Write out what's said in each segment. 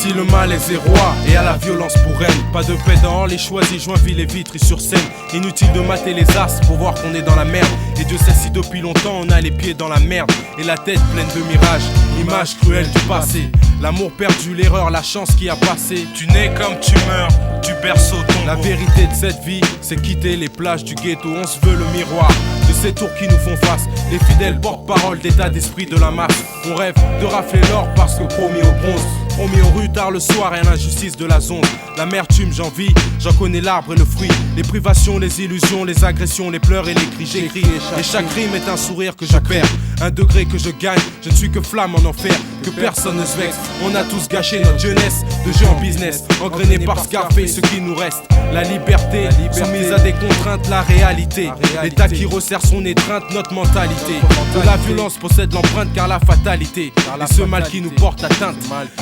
Si le malaise est roi et à la violence pour reine, pas de paix dans les choisis, Joinville et Vitry sur scène. Inutile de mater les as pour voir qu'on est dans la merde. Et Dieu sait si depuis longtemps on a les pieds dans la merde et la tête pleine de mirages, images cruelles du passé. L'amour perdu, l'erreur, la chance qui a passé. Tu nais comme tu meurs, du berceau tombeau. La vérité de cette vie, c'est quitter les plages du ghetto. On se veut le miroir de ces tours qui nous font face. Les fidèles porte-parole d'état d'esprit de la masse. On rêve de rafler l'or parce que promis au bronze. Promis aux rues tard le soir et à l'injustice de la zone. L'amertume j'en vis, j'en connais l'arbre et le fruit. Les privations, les illusions, les agressions, les pleurs et les cris. J'écris et chaque rime est un sourire que je perds. Un degré que je gagne, je ne suis que flamme en enfer. Que personne ne se vexe, on a tous gâché notre jeunesse de jeux en business. Engrainé par Scarface, ce qui nous reste. La liberté, soumise à des contraintes, la réalité. L'état qui resserre son étreinte, notre mentalité. De la violence possède l'empreinte car la fatalité. Et ce mal qui nous porte atteinte.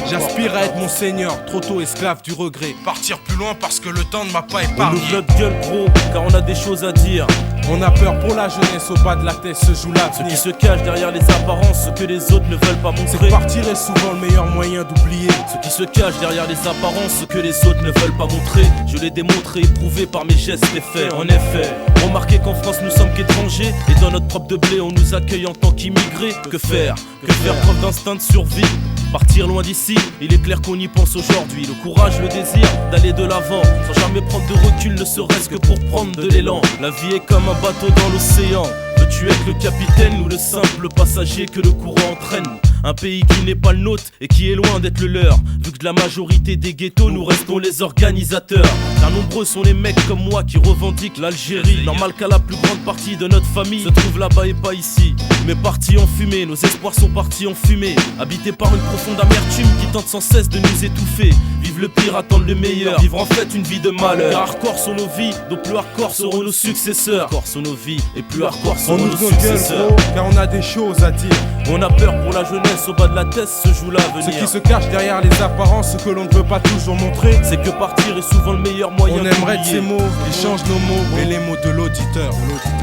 J'aspire à être mon seigneur, trop tôt esclave du regret. Partir plus loin parce que le temps ne m'a pas épargné. On ouvre notre gueule gros, car on a des choses à dire. On a peur pour la jeunesse, au bas de la tête se joue l'avenir. Ce qui se cache derrière les apparences, ce que les autres ne veulent pas montrer. C'est que partir est souvent le meilleur moyen d'oublier. Ce qui se cache derrière les apparences, ce que les autres ne veulent pas montrer. Je l'ai démontré, éprouvé par mes gestes et faits. En effet, remarquez qu'en France nous sommes qu'étrangers. Et dans notre propre de blé on nous accueille en tant qu'immigrés. Que faire preuve d'instinct de survie. Partir loin d'ici, il est clair qu'on y pense aujourd'hui. Le courage, le désir d'aller de l'avant, sans jamais prendre de recul, ne serait-ce que pour prendre de l'élan. La vie est comme un bateau dans l'océan. Veux-tu être le capitaine ou le simple passager que le courant entraîne? Un pays qui n'est pas le nôtre et qui est loin d'être le leur. Vu que de la majorité des ghettos, nous restons les organisateurs. Car nombreux sont les mecs comme moi qui revendiquent l'Algérie. Normal qu'à la plus grande partie de notre famille se trouve là-bas et pas ici. Mais partis en fumée, nos espoirs sont partis en fumée. Habités par une profonde amertume qui tente sans cesse de nous étouffer. Vivre le pire, attendre le meilleur, vivre en fait une vie de malheur. Car hardcore sont nos vies, donc plus hardcore seront nos successeurs. Hardcore sont nos vies et plus hardcore seront nos successeurs. Car on a des choses à dire. On a peur pour la jeunesse, au bas de la tête se joue l'avenir. Ce qui se cache derrière les apparences, ce que l'on ne veut pas toujours montrer, c'est que partir est souvent le meilleur moyen. On aimerait de ces mots qui changent nos mots et les mots de l'auditeur.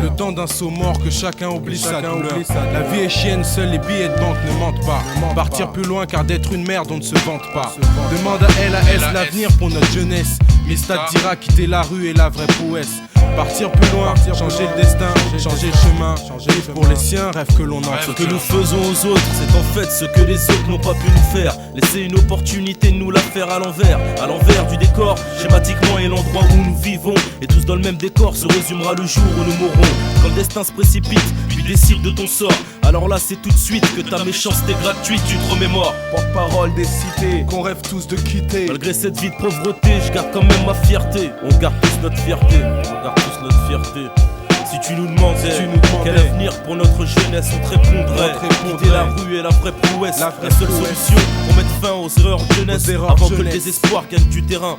Le temps d'un saut mort que chacun oublie sa douleur. La vie est chienne, seuls les billets de banque ne mentent pas. Partir plus loin car d'être une merde on ne se vante pas. Demande à LAS l'avenir pour notre jeunesse. Mistad dira quitter la rue est la vraie prouesse. Partir plus loin, changer le destin, changer le chemin, vivre pour les siens, rêve que l'on entend. Ce que nous faisons aux autres, c'est en fait ce que les autres n'ont pas pu nous faire. Laisser une opportunité de nous la faire à l'envers du décor. Schématiquement est l'endroit où nous vivons. Et tous dans le même décor se résumera le jour où nous mourrons. Quand le destin se précipite, puis décide de ton sort. Alors là c'est tout de suite que ta méchanceté gratuite tu te remémores. Porte-parole des cités, qu'on rêve tous de quitter. Malgré cette vie de pauvreté, je garde quand même ma fierté. On garde tous notre fierté, Si tu nous demandais quel avenir pour notre jeunesse, on te répondrait quitter la rue est la vraie prouesse. La seule solution pour mettre fin aux erreurs de jeunesse avant que le désespoir gagne du terrain.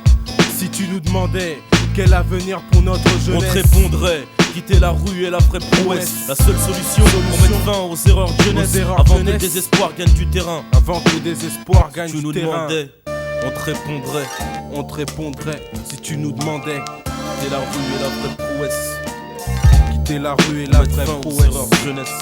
Si tu nous demandais quel avenir pour notre jeunesse, on te répondrait quitter la rue est la vraie prouesse. La seule solution pour mettre fin aux erreurs de jeunesse avant que le désespoir gagne du terrain. Avant que le désespoir gagne du terrain. Si tu nous demandais, on te répondrait. Si tu nous demandais quitter la rue est la vraie prouesse. Quitter la rue est la vraie prouesse. Jeunesse.